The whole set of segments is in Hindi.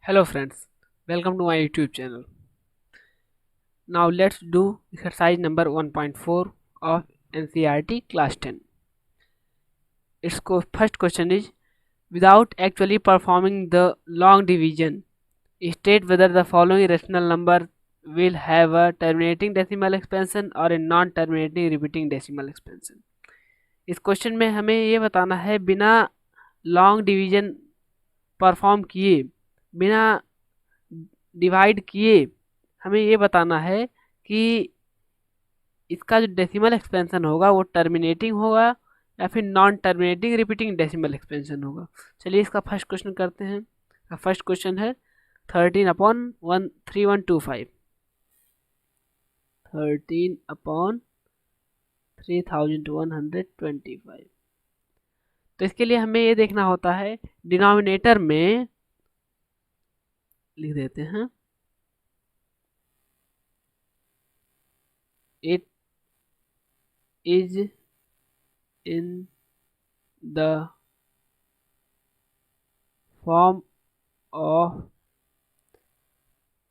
Hello friends, welcome to my YouTube channel. Now let's do exercise number 1.4 of NCERT class 10. Its first question is, without actually performing the long division, state whether the following rational number will have a terminating decimal expansion or a non-terminating repeating decimal expansion. इस क्वेश्चन में हमें ये बताना है बिना लॉन्ग डिवीजन परफॉर्म किए, बिना डिवाइड किए हमें ये बताना है कि इसका जो डेसिमल एक्सपेंशन होगा वो टर्मिनेटिंग होगा या फिर non terminating repeating decimal expansion होगा। चलिए इसका फर्स्ट क्वेश्चन करते हैं। फर्स्ट क्वेश्चन है 13/3125। 13/3125। तो इसके लिए हमें ये देखना होता है, डिनोमिनेटर में लिख देते हैं it is in the form of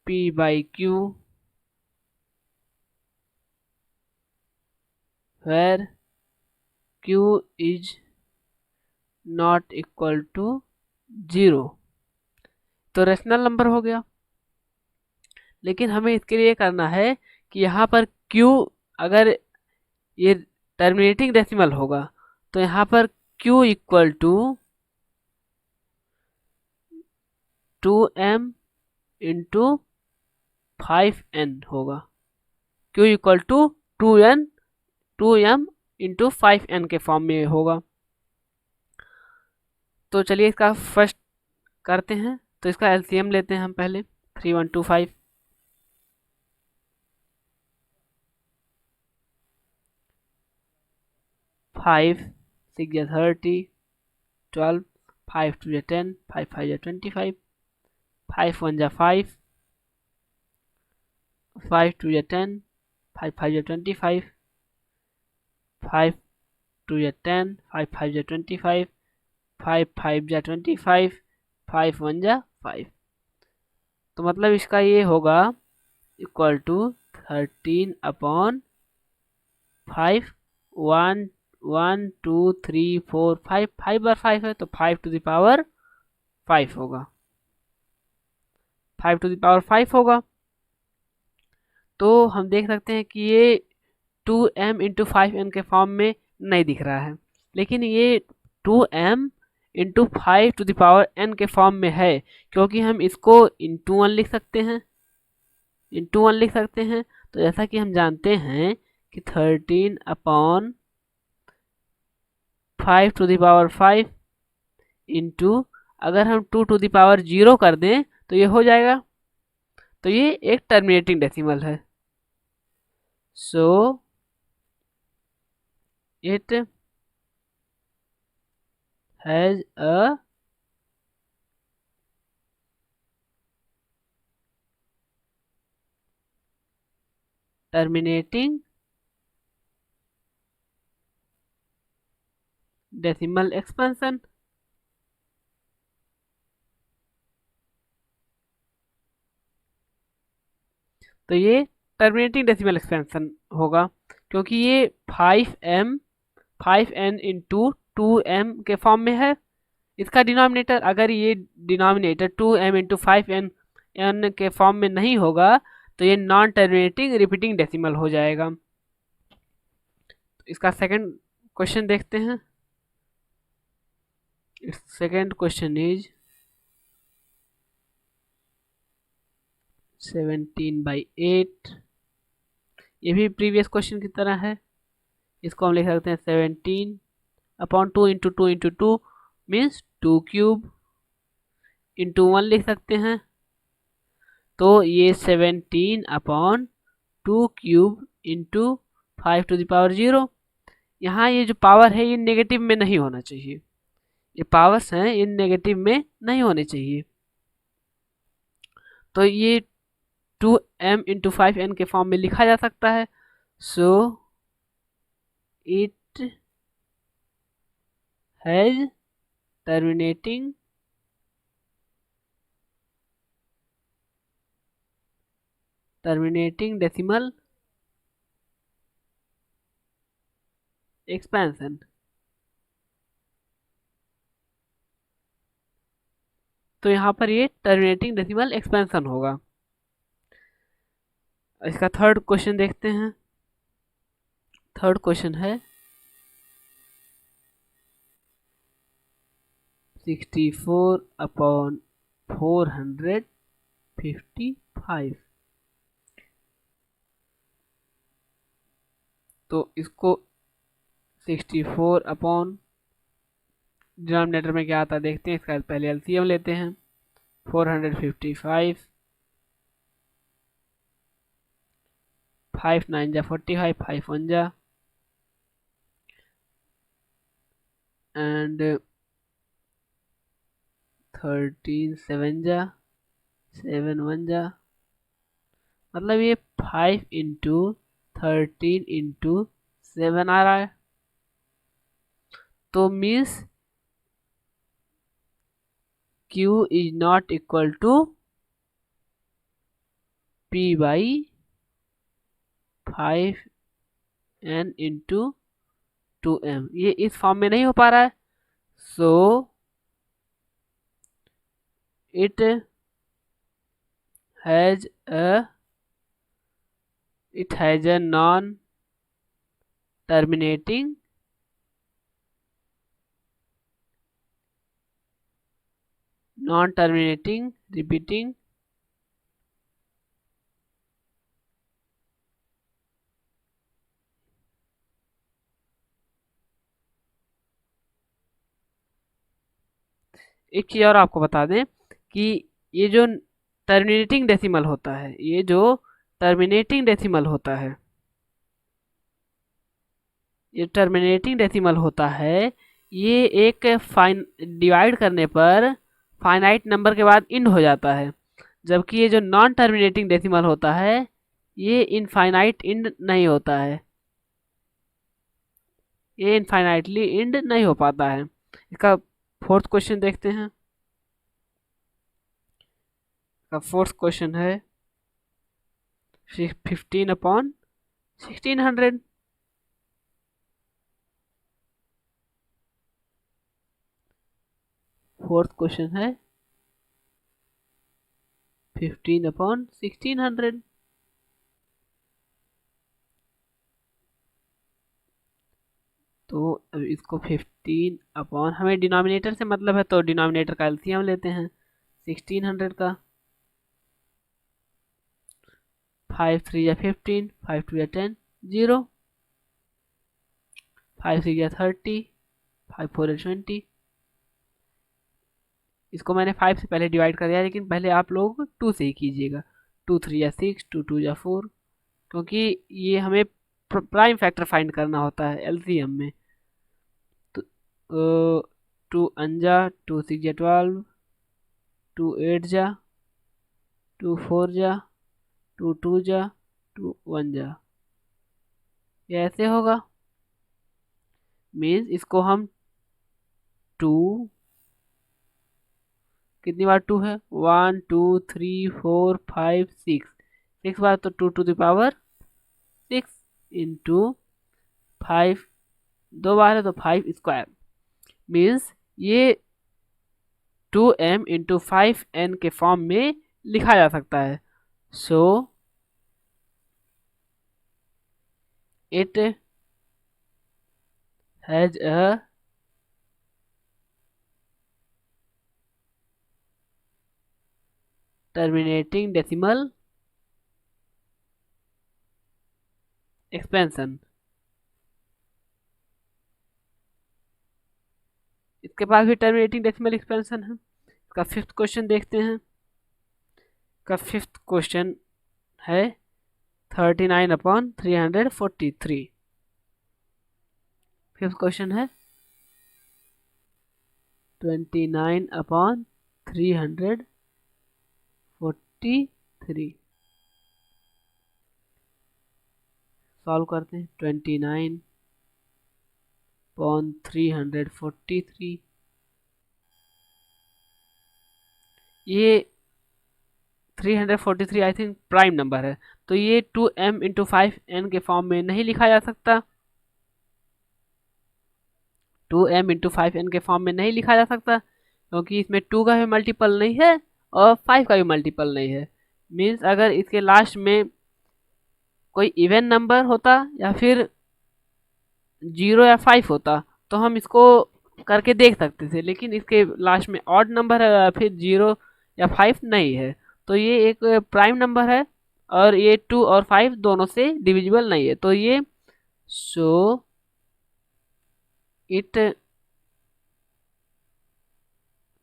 P by Q where Q is not equal to 0। तो रेशनल नंबर हो गया, लेकिन हमें इसके लिए करना है कि यहाँ पर Q अगर ये टर्मिनेटिंग डेसिमल होगा तो यहाँ पर Q equal to 2m into 5n होगा। Q equal to 2m into 5n के फॉर्म में होगा। तो चलिए इसका फर्स्ट करते हैं। तो इसका एलसीएम लेते हैं हम पहले। 3125 5 6 या 30 12 5 2 या 10 5 5 या 25 5 1 या 5 5 2 या 10 5 5 या 25 5 2 या 10 5 5 या 25 5 5 या 25 5 1 या 5। तो मतलब इसका ये होगा इक्वल टू 13/5 1 1 2 3 4 5 5 बार 5 है तो 5 टू द पावर 5 होगा। 5 टू द पावर 5 होगा। तो हम देख सकते हैं कि ये 2m इंटू 5n के फॉर्म में नहीं दिख रहा है, लेकिन ये 2m into 5 to the power n के फॉर्म में है, क्योंकि हम इसको इंटू 1 लिख सकते हैं, इंटू 1 लिख सकते हैं। तो जैसा कि हम जानते हैं कि 13/5 टू द पावर 5 इंटू अगर हम 2 टू द पावर 0 कर दें तो ये हो जाएगा। तो ये एक टर्मिनेटिंग डेसिमल है। So it has a terminating decimal expansion. तो ये टर्मिनेटिंग डेसिमल एक्सपेंशन होगा, क्योंकि ये 5n इंटू 2m के फॉर्म में है। इसका डिनोमिनेटर, अगर ये डिनोमिनेटर 2m इंटू 5n के फॉर्म में नहीं होगा तो ये नॉन टर्मिनेटिंग रिपीटिंग डेसिमल हो जाएगा। इसका सेकंड क्वेश्चन देखते हैं। Second question is 17/8। ये भी प्रीवियस क्वेश्चन की तरह है। इसको हम लिख सकते हैं 17/2 into 2 into 2 means 2 cube into 1 लिख सकते हैं। तो ये 17/2 cube into 5 to the power 0। यहाँ ये जो पावर है ये नेगेटिव में नहीं होना चाहिए, ये पावर्स हैं ये नेगेटिव में नहीं होने चाहिए। तो ये 2m इंटू 5n के फॉर्म में लिखा जा सकता है। So it has terminating terminating decimal expansion. तो यहाँ पर ये टर्मिनेटिंग डेसिमल एक्सपेंशन होगा। इसका थर्ड क्वेश्चन देखते हैं। थर्ड क्वेश्चन है 64/455। तो इसको 64 अपॉन डिनोमिनेटर में क्या आता है देखते हैं। इसका पहले एलसीएम लेते हैं। 455, 5 9 जा 45, 5 1 जा एंड 13 7 जा 7 1 जा, मतलब ये 5 इंटू 13 इंटू 7 आ रहा है। तो means Q is not equal to P by 5n into 2m। ये इस फॉर्म में नहीं हो पा रहा है। So it has a non terminating repeating एक चीज और आपको बता दें कि ये जो टर्मिनेटिंग डेसिमल होता है, ये जो टर्मिनेटिंग डेसिमल होता है, ये टर्मिनेटिंग डेसिमल होता है, ये एक डिवाइड करने पर फाइनाइट नंबर के बाद इंड हो जाता है। जबकि ये जो नॉन टर्मिनेटिंग डेसिमल होता है, ये इनफाइनाइट इंड नहीं होता है, ये इनफाइनाइटली इंड नहीं हो पाता है। इसका फोर्थ क्वेश्चन देखते हैं। इसका फोर्थ क्वेश्चन है 15/1600। फोर्थ क्वेश्चन है 15/1600। तो अब इसको 15 अपॉन, हमें डिनोमिनेटर से मतलब है तो डिनोमिनेटर का एलसीएम लेते हैं 1600 का। 5 3 या 15, 5 2 या 10, 0, 5 6 या 30, 5 4 या 20। इसको मैंने 5 से पहले डिवाइड कर दिया, लेकिन पहले आप लोग 2 से ही कीजिएगा। 2 3 या 6, 2 2 या 4, क्योंकि ये हमें प्राइम फैक्टर फाइंड करना होता है एलसीएम में। तो 2 अंजा 2 6 या 12, 2 8 जा 2 4 जा 2 2 जा 2 1 जा, ये ऐसे होगा। मीन्स इसको हम 2, कितनी बार 2 है, 1 2 3 4 5 6, 6 बार, तो 2 टू द पावर 6 इंटू 5, 2 बार है तो 5 स्क्वायर। मीन्स ये 2m इंटू 5n के फॉर्म में लिखा जा सकता है। So it has a terminating decimal expansion. इसके पास भी टर्मिनेटिंग डेसिमल एक्सपेंशन है। इसका फिफ्थ क्वेश्चन देखते हैं। इसका फिफ्थ क्वेश्चन है 39/343। फिफ्थ क्वेश्चन है 29/343। सॉल्व करते हैं। 29/343, ये 343 आई थिंक प्राइम नंबर है, तो ये 2m × 5n के फॉर्म में नहीं लिखा जा सकता। 2m × 5n के फॉर्म में नहीं लिखा जा सकता क्योंकि इसमें 2 का भी मल्टीपल नहीं है और 5 का भी मल्टीपल नहीं है। मीन्स अगर इसके लास्ट में कोई इवन नंबर होता या फिर 0 या 5 होता तो हम इसको करके देख सकते थे, लेकिन इसके लास्ट में ऑड नंबर है या फिर 0 या 5 नहीं है, तो ये एक प्राइम नंबर है और ये 2 और 5 दोनों से डिविजिबल नहीं है। तो ये so it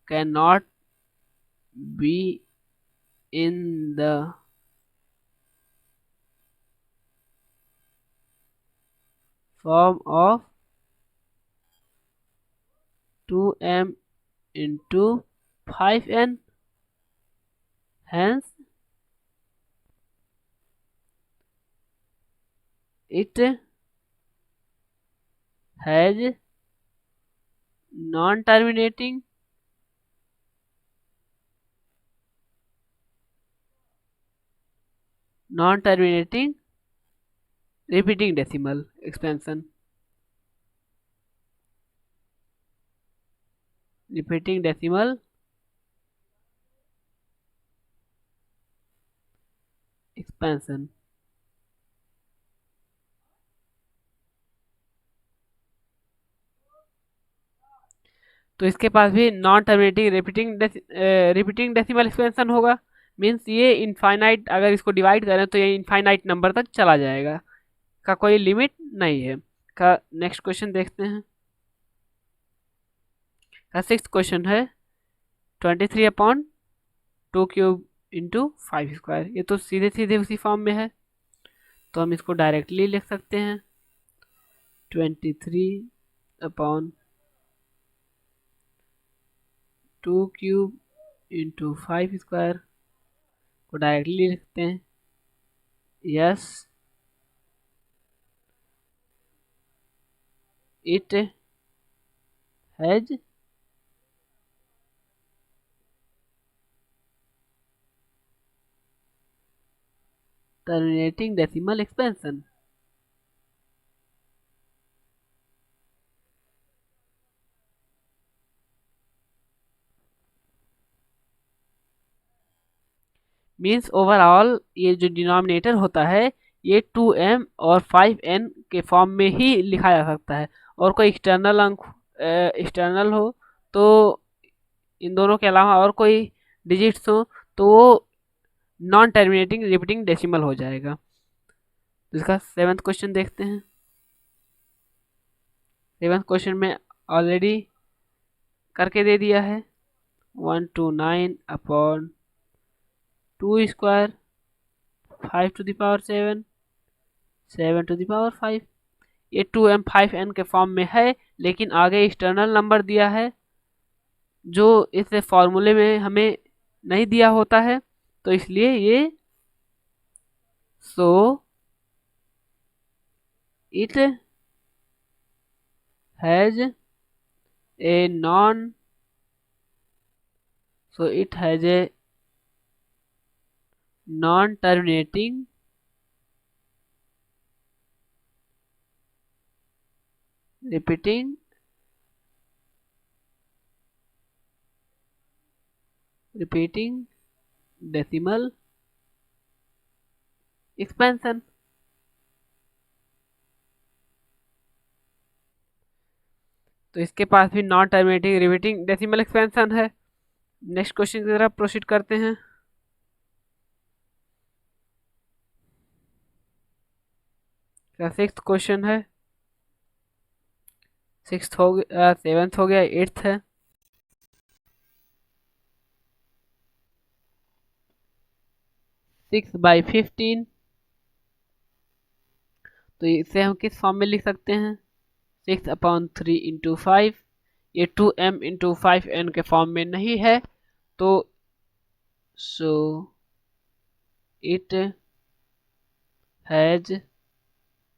can not be in the form of 2m × 5n, hence it has non-terminating repeating decimal expansion. Repeating decimal expansion. तो इसके पास भी non terminating repeating decimal expansion होगा। मीन्स ये इनफाइनाइट, अगर इसको डिवाइड करें तो ये इनफाइनाइट नंबर तक चला जाएगा, का कोई लिमिट नहीं है। का नेक्स्ट क्वेश्चन देखते हैं। का सिक्स्थ क्वेश्चन है 23/2³ × 5²। ये तो सीधे सीधे उसी फॉर्म में है, तो हम इसको डायरेक्टली लिख सकते हैं। 23/2³ × 5² को डायरेक्टली लिखते हैं। Yes it has terminating decimal expansion. Means overall ये जो डिनोमिनेटर होता है ये 2m और 5n के फॉर्म में ही लिखा जा सकता है, और कोई एक्सटर्नल अंक एक्सटर्नल हो तो इन दोनों के अलावा और कोई डिजिट्स हो तो वो नॉन टर्मिनेटिंग रिपीटिंग डेसिमल हो जाएगा। तो इसका सेवन्थ क्वेश्चन देखते हैं। सेवन्थ क्वेश्चन में ऑलरेडी करके दे दिया है। 129/2², 5⁵, 7⁵। ये 2m5n के फॉर्म में है, लेकिन आगे एक्सटर्नल नंबर दिया है जो इस फॉर्मूले में हमें नहीं दिया होता है, तो इसलिए ये so it has a non terminating repeating decimal expansion। तो इसके पास भी non terminating repeating decimal expansion है। नेक्स्ट क्वेश्चन की तरफ प्रोसीड करते हैं। सिक्स्थ क्वेश्चन है। सिक्स्थ हो गया, सेवेंथ हो गया, एट्थ है। सिक्स बाई 15, तो इसे हम किस फॉर्म में लिख सकते हैं? 6/3 × 5। ये 2m × 5n के फॉर्म में नहीं है, तो सो it has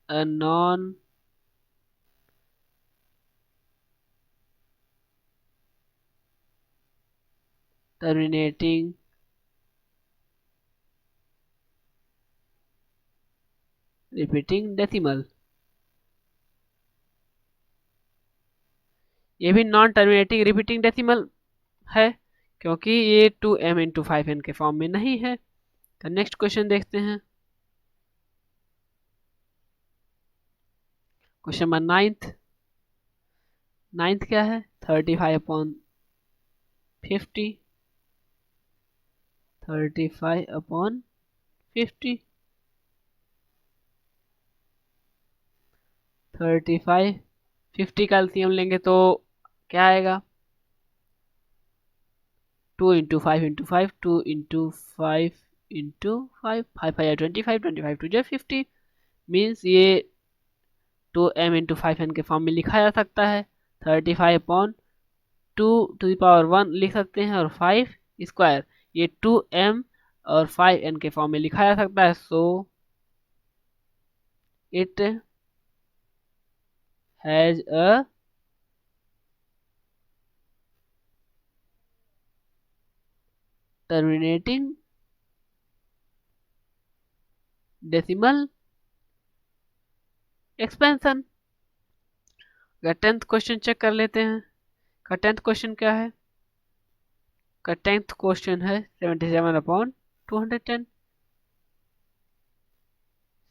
a non terminating repeating decimal. ये भी नॉन टर्मिनेटिंग रिपीटिंग डेसिमल है क्योंकि ये 2m इंटू 5n के फॉर्म में नहीं है। तो नेक्स्ट क्वेश्चन देखते हैं। क्वेश्चन नंबर नाइन्थ क्या है? 35/50, 35/50, 35/50 का एलसीएम लेंगे तो क्या आएगा? 2 into 5 into 5, 2 into 5 into 5, 5 25, 25 to 50, means ये 2m इंटू 5n के फॉर्म में लिखा जा सकता है। 35/2 टू द पावर 1 लिख सकते हैं और 5 स्क्वायर, ये 2m और 5n के फॉर्म में लिखा जा सकता है। So it has a terminating decimal expansion. 10th question check कर लेते हैं। का 10th क्वेश्चन क्या है? का 10th क्वेश्चन है 77/210,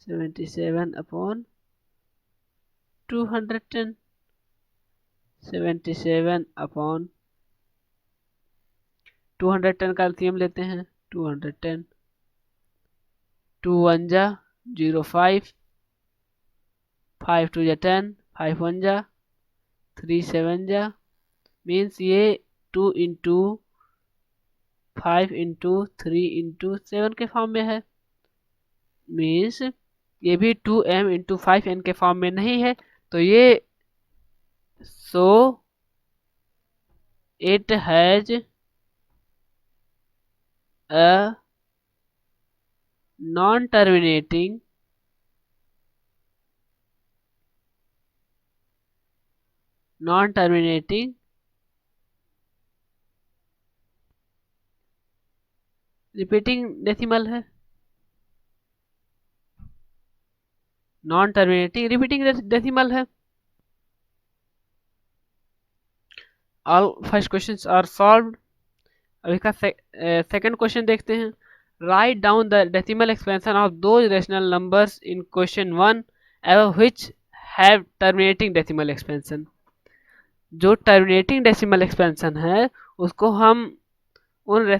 77/210, 77/210 का एलसीएम लेते हैं। 210, 2 1 जा 0 5, 5 2 जा 10, 5 1 जा 3 7 जा, मीन्स ये 2 इंटू 5 इंटू 3 इंटू 7 के फॉर्म में है। मीन्स ये भी 2m इंटू 5n के फॉर्म में नहीं है। तो ये so it has a non terminating repeating decimal है। नॉन टर्मिनेटिंग रिपीटिंग डेसिमल है। All first questions are solved. अब इसका सेकंड क्वेश्चन देखते हैं। Write down the decimal expansion of those rational numbers in question 1 एवं which have terminating decimal expansion. जो टर्मिनेटिंग डेसिमल एक्सपेंशन है उसको हम उन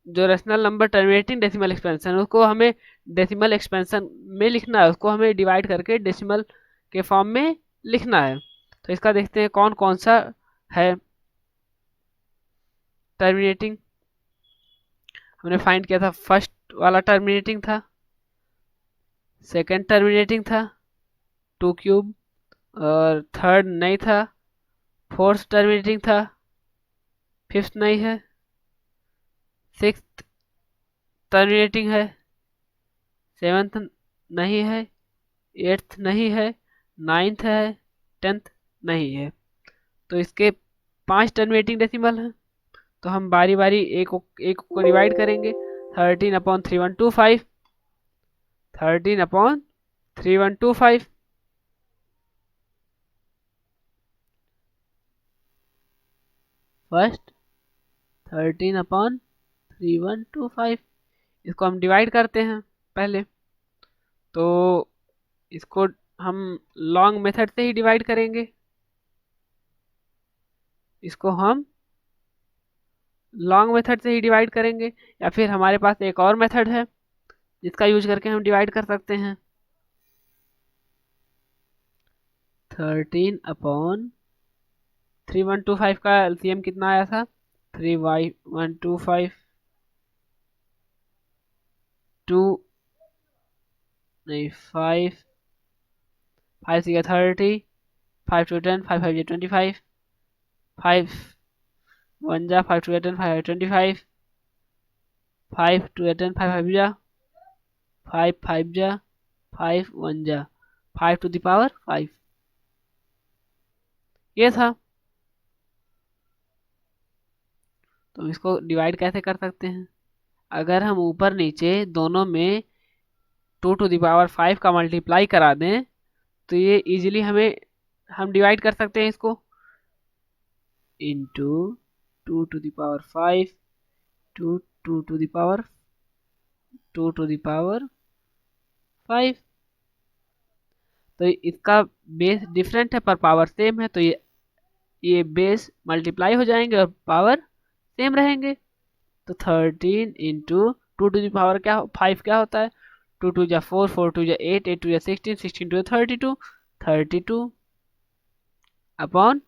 जो rational number terminating decimal expansion है उसको हमें डेसिमल एक्सपेंशन में लिखना है, उसको हमें डिवाइड करके डेसिमल के फॉर्म में लिखना है। तो इसका देखते हैं कौन कौन सा है टर्मिनेटिंग। हमने फाइंड किया था फर्स्ट वाला टर्मिनेटिंग था, सेकंड टर्मिनेटिंग था 2 क्यूब, और थर्ड नहीं था, फोर्थ टर्मिनेटिंग था, फिफ्थ नहीं है, सिक्स्थ टर्मिनेटिंग है, सेवन्थ नहीं है, एट्थ नहीं है, नाइन्थ है, 10th नहीं है। तो इसके 5 टर्मिनेटिंग डेसिमल हैं। तो हम बारी बारी एक को डिवाइड करेंगे। 13/3125, 13/3125, फर्स्ट 13/3125, इसको हम डिवाइड करते हैं पहले। तो इसको हम लॉन्ग मेथड से ही डिवाइड करेंगे। इसको हम लॉन्ग मेथड से ही डिवाइड करेंगे, या फिर हमारे पास एक और मेथड है जिसका यूज करके हम डिवाइड कर सकते हैं। 13/3125 का एलसीएम कितना आया था? 3/125, 2 नहीं 5, 5 6 30, 5 2 10, 5 5 25, 5 1 जा 5 2 10, 5 25, 5 2 10, 5 5 जा 5 5 जा 5 1 जा 5 टू द पावर 5, ये था। तो इसको डिवाइड कैसे कर सकते हैं? अगर हम ऊपर नीचे दोनों में 2⁵ का मल्टीप्लाई करा दें तो ये इजीली हम डिवाइड कर सकते हैं इसको इंटू 2⁵ टू 2⁵5। तो इसका बेस डिफरेंट है पर पावर सेम है, तो ये बेस मल्टीप्लाई हो जाएंगे और पावर सेम रहेंगे। तो 13 इंटू 2⁵ क्या 5 क्या होता है, 2 2 4 4 2 8 8 2 16 16 2 32 32 अपॉन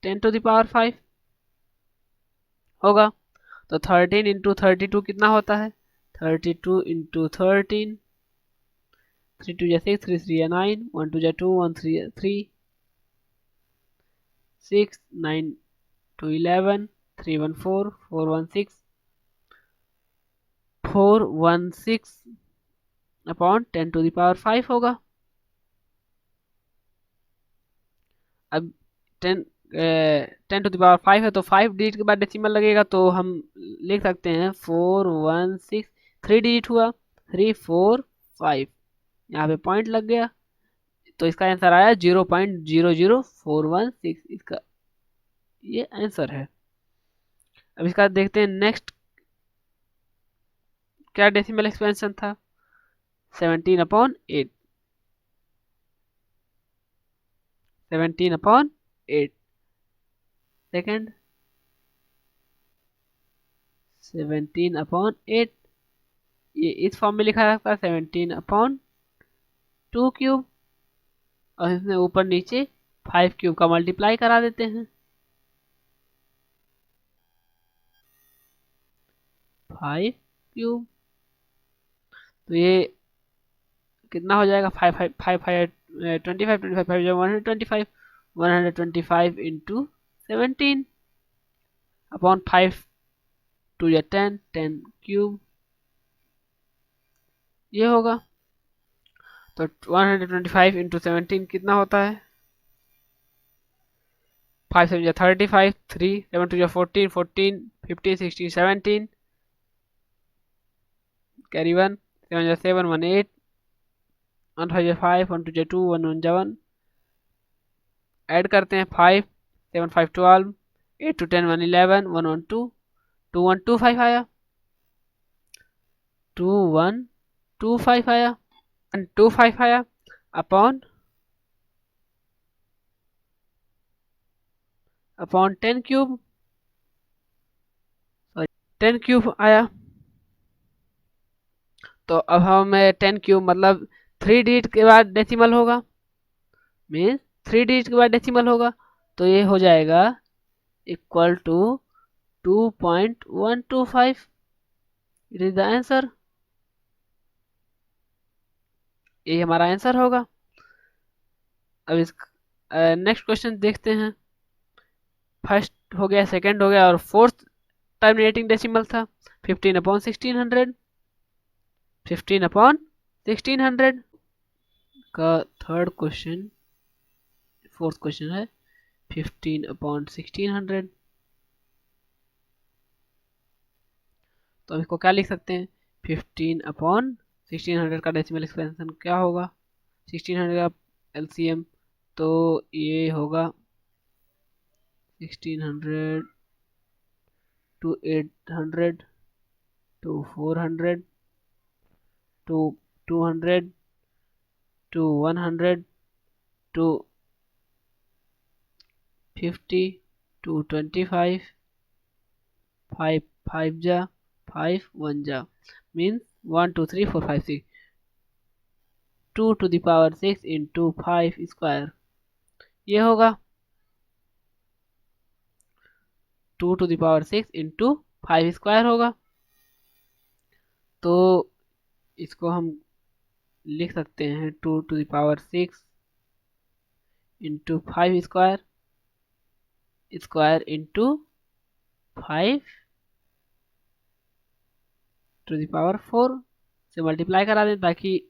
10⁵ होगा। तो 13 इंटू 32 कितना होता है, 32 इंटू 13, 3 2 6 3 3 9 1 2 2 1 3 3 6 9 2 11 3 1 4 4 1 6 4 1 6 अपॉन 10⁵ होगा। अब 10⁵ है तो 5 डिजिट के बाद डेसिमल लगेगा, तो हम लिख सकते हैं 4 1 6 3 डिजिट हुआ 3 4 5, यहाँ पे पॉइंट लग गया तो इसका आंसर आया 0.00416। इसका ये आंसर है। अब इसका देखते हैं नेक्स्ट क्या डेसिमल एक्सपेंशन था, 17/8 17/8 सेकेंड 17/8 ये इस फॉर्म में लिखा रहता है 17/2³ और इसमें ऊपर नीचे 5³ का मल्टीप्लाई करा देते हैं, 5³ तो ये कितना हो जाएगा 5 5 5 5 25 25 5 125 125 इंटू 17 अपॉन 5 2 10 10³ ये होगा। तो 125 इंटू 17 कितना होता है, 5 7 35 3 7 2 14 14 15 16 17 कैरी 1 7 7 1 8 1 5 5 1 2 2 1 1 1 ऐड करते हैं 5 7 5 12 8 2 10 1 11 1 1 2 2 1 2 5 आया 2 1 2 5 आया 1 2 5 आया अपॉन 10³ सॉरी 10³ आया। तो अब हमें 10³ मतलब 3 डिजिट के बाद डेसिमल होगा, मीन्स 3 डिजिट के बाद डेसिमल होगा, तो ये हो जाएगा equal to 2.125। It is the answer, ये हमारा आंसर होगा। अब इस नेक्स्ट क्वेश्चन देखते हैं। फर्स्ट हो गया, सेकंड हो गया और फोर्थ टर्मिनेटिंग डेसिमल था 15/1600 15/1600 का थर्ड क्वेश्चन फोर्थ क्वेश्चन है 15/1600। तो इसको क्या लिख सकते हैं, 15/1600 का डेसिमल एक्सपेंशन क्या होगा, 1600 का एलसीएम तो ये होगा 1600 to 800 to 400 to 200 to 100 to 50 to 25 5 5 जा 5 1 जा मीन्स 1 2 3 4 5 6 2⁵ इंटू 5 स्क्वायर ये होगा 2⁵ इंटू 5 स्क्वायर होगा। तो इसको हम लिख सकते हैं 2⁵ इंटू 5 स्क्वायर इंटू 5⁴ से मल्टीप्लाई करा दें ताकि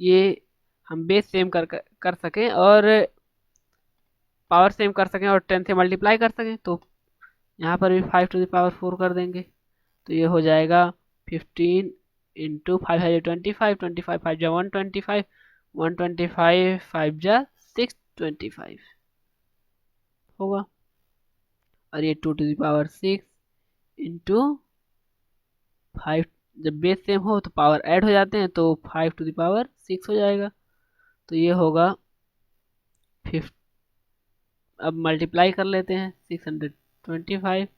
ये हम बेस सेम कर सकें और पावर सेम कर सकें और 10 से मल्टीप्लाई कर सकें। तो यहाँ पर भी 5 टू द पावर 4 कर देंगे तो ये हो जाएगा 15 इंटू 5 है 25, 25 5 जा 125, 125 5 जा 625 होगा। और ये 2 टू द पावर 6 इंटू 5, जब बेस सेम हो तो पावर ऐड हो जाते हैं तो 5 टू द पावर 6 हो जाएगा। तो ये होगा 5। अब मल्टीप्लाई कर लेते हैं 625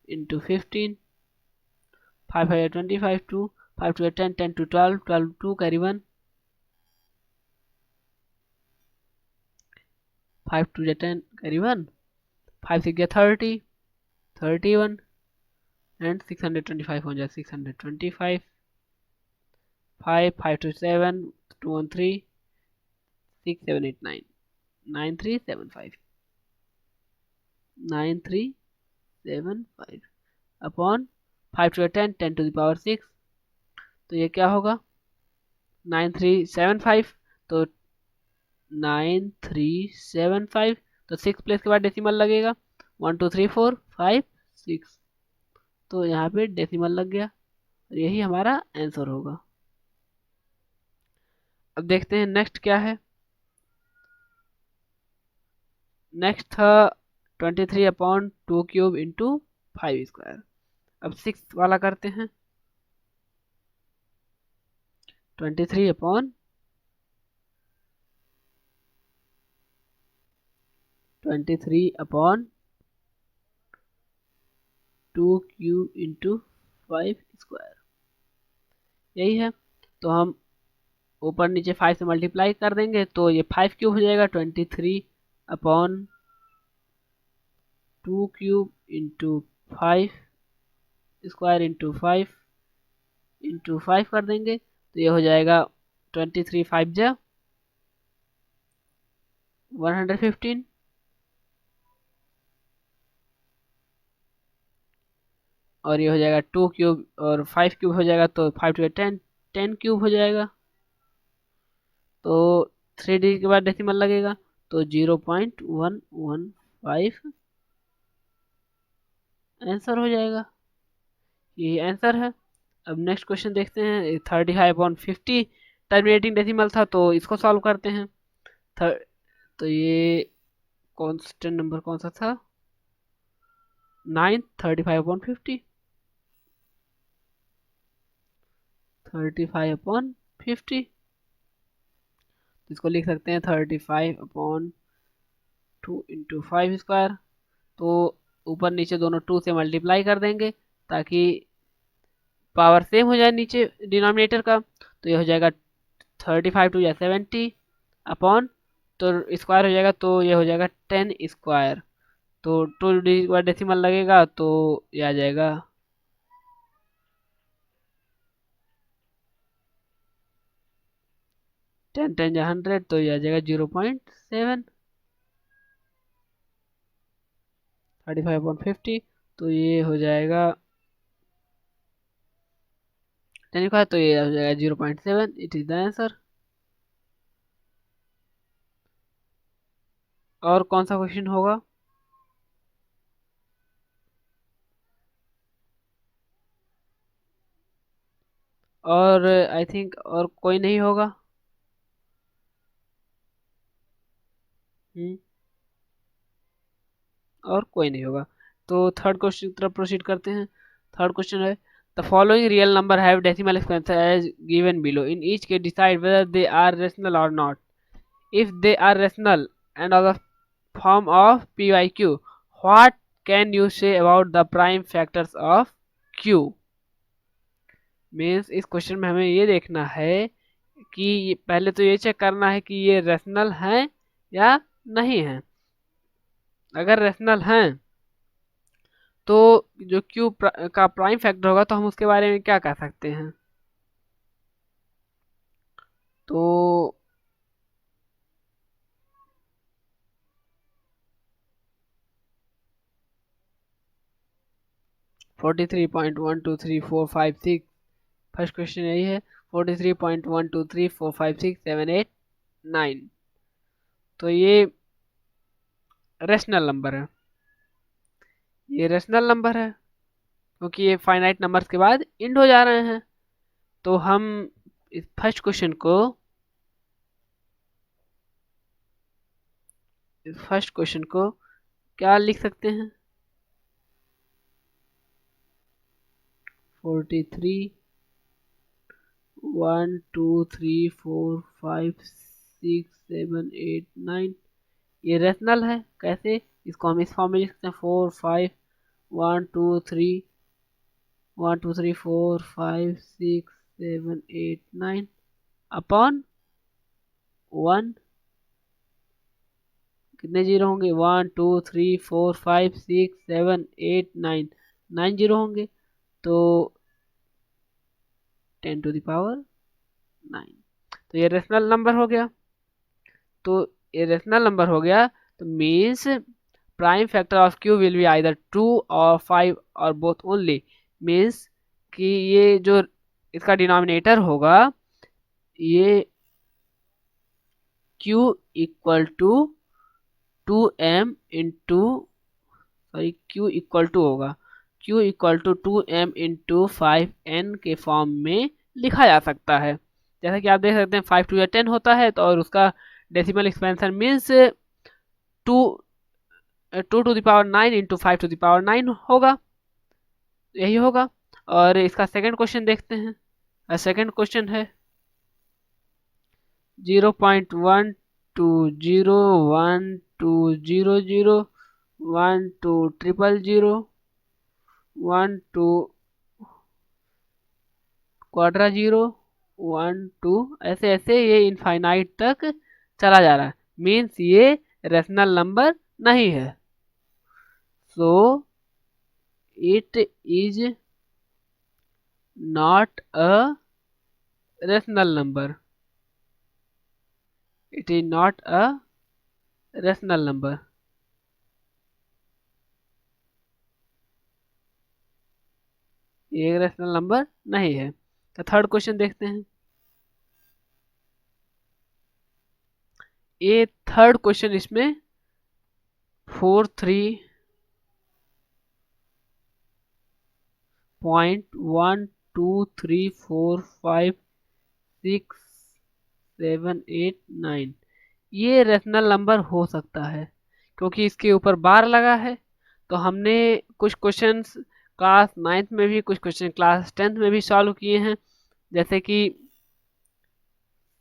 इंटू 15, 5 है 25, 2 5 two 10, 10 two 12, 12 2 carry 1, 5 two 10 carry 1, 5 6 30, 31 and 625 हो जाए 625, 5 5 two 7, 2 1 3, 6 7 8 9, 9 3 7 5, 9 3 7 5 upon 5 two 10, 10 to the power 6। तो ये क्या होगा 9375, तो 9375, तो 6 प्लेस के बाद डेसिमल लगेगा 1 2 3 4 5 6, तो यहाँ पे डेसिमल लग गया और यही हमारा आंसर होगा। अब देखते हैं नेक्स्ट क्या है। नेक्स्ट था 23 अपॉन 2 क्यूब इंटू 5 स्क्वायर। अब 6 वाला करते हैं 23 अपॉन 2 क्यूब इंटू 5 स्क्वायर यही है। तो हम ऊपर नीचे 5 से मल्टीप्लाई कर देंगे तो ये 5 क्यूब हो जाएगा 23 upon 2 cube into 5 square into 5 कर देंगे तो ये हो जाएगा 23 5 जा 115 और ये हो जाएगा 2 क्यूब और 5 क्यूब हो जाएगा तो 5 टू 10, 10 क्यूब हो जाएगा। तो 3 डिजिट के बाद डेसिमल लगेगा तो 0.115 आंसर हो जाएगा। ये आंसर है। अब नेक्स्ट क्वेश्चन देखते हैं 35/50 टर्मिनेटिंग डेसिमल था तो इसको सॉल्व करते हैं। तो ये कांस्टेंट नंबर कौन सा था 9 35/50 35/50 इसको लिख सकते हैं 35/2 इंटू 5 स्क्वायर। तो ऊपर नीचे दोनों 2 से मल्टीप्लाई कर देंगे ताकि पावर सेम हो जाए नीचे डिनोमिनेटर का। तो ये हो जाएगा 35 टू या 70 अपॉन तो स्क्वायर हो जाएगा तो ये हो जाएगा 10 स्क्वायर। तो 2 डेसिमल लगेगा तो ये आ जाएगा 10 10 या 100 तो ये आ जाएगा 0.7 35/50 तो ये हो जाएगा 10 का तो ये हो जाएगा 0.7 इट इज द आंसर। और कौन सा क्वेश्चन होगा और आई थिंक और कोई नहीं होगा। और कोई नहीं होगा तो थर्ड क्वेश्चन की तरफ प्रोसीड करते हैं। थर्ड क्वेश्चन है the following real number have decimal expansion as given below in each के decide whether they are rational और not. If they are rational and of the form of p y q what can you say about the prime factors of q. Means इस क्वेश्चन में हमें ये देखना है कि पहले तो ये चेक करना है कि ये रेशनल हैं या नहीं है। अगर रेशनल हैं तो जो क्यू का प्राइम फैक्टर होगा तो हम उसके बारे में क्या कह सकते हैं। तो forty three point one two three four five six first question यही है 43.123456789 तो ये रेशनल नंबर है। ये रेशनल नंबर है क्योंकि ये फाइनाइट नंबर्स के बाद इंड हो जा रहे हैं। तो हम इस फर्स्ट क्वेश्चन को क्या लिख सकते हैं? 43 1 2 3 4 5 6 7 8 9 ये रेशनल है। कैसे? इसको हम इस फॉर्म में लिख सकते हैं 4 5 1 2 3 1 2 3 4 5 6 7 8 9 अपॉन 1। कितने जीरो होंगे? 1 2 3 4 5 6 7 8 9 9 जीरो होंगे। तो 10 टू द पावर 9। तो ये रेशनल नंबर हो गया। तो ये रेशनल नंबर हो गया तो means prime factor of Q will be either 2 और 5 और बोथ ओनली। मीन्स कि ये जो इसका डिनोमिनेटर होगा ये q equal to 2m into q equal to होगा q equal to 2m into 5n के फॉर्म में लिखा जा सकता है। जैसा कि आप देख सकते हैं 5 टू 10 होता है तो और उसका decimal expansion means 2 2 to the power 9 into 5 to the power 9 होगा। यही होगा। और इसका सेकंड क्वेश्चन देखते हैं। सेकंड क्वेश्चन है 0.1201200 1 2 000 1 2 क्वाड्रा 0 1 2 ऐसे ऐसे ये इनफाइनाइट तक चला जा रहा है। मीन्स ये रेशनल नंबर नहीं है। So it is not a rational number. It is not a rational number. ये रेशनल नंबर नहीं है। तो थर्ड क्वेश्चन देखते हैं। ये थर्ड क्वेश्चन इसमें 43.123456789 ये रेशनल नंबर हो सकता है क्योंकि इसके ऊपर बार लगा है। तो हमने कुछ क्वेश्चंस क्लास 9th में भी कुछ क्वेश्चन क्लास 10th में भी सॉल्व किए हैं। जैसे कि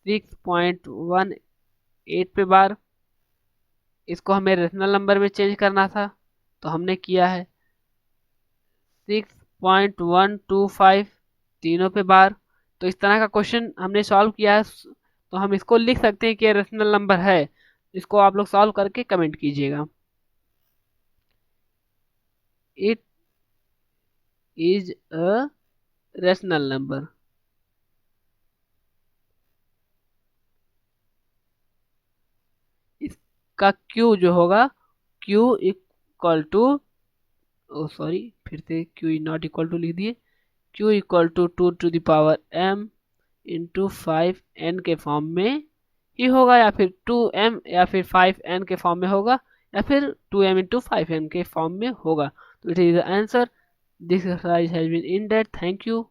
6.18 पे बार इसको हमें रेशनल नंबर में चेंज करना था तो हमने किया है। 6.125 तीनों पे बार। तो इस तरह का क्वेश्चन हमने सॉल्व किया है तो हम इसको लिख सकते हैं कि ये रेशनल नंबर है। इसको आप लोग सॉल्व करके कमेंट कीजिएगा। It is a rational number. इसका क्यू जो होगा क्यू इक्वल टू फिर से क्यू नॉट इक्वल टू लिख दिए। Q equal to 2 to the power m into 5n के फॉर्म में ही होगा या फिर 2m या फिर 5n के फॉर्म में होगा या फिर 2m इंटू 5n के फॉर्म में होगा। तो it is the answer. This exercise has been ended. Thank you.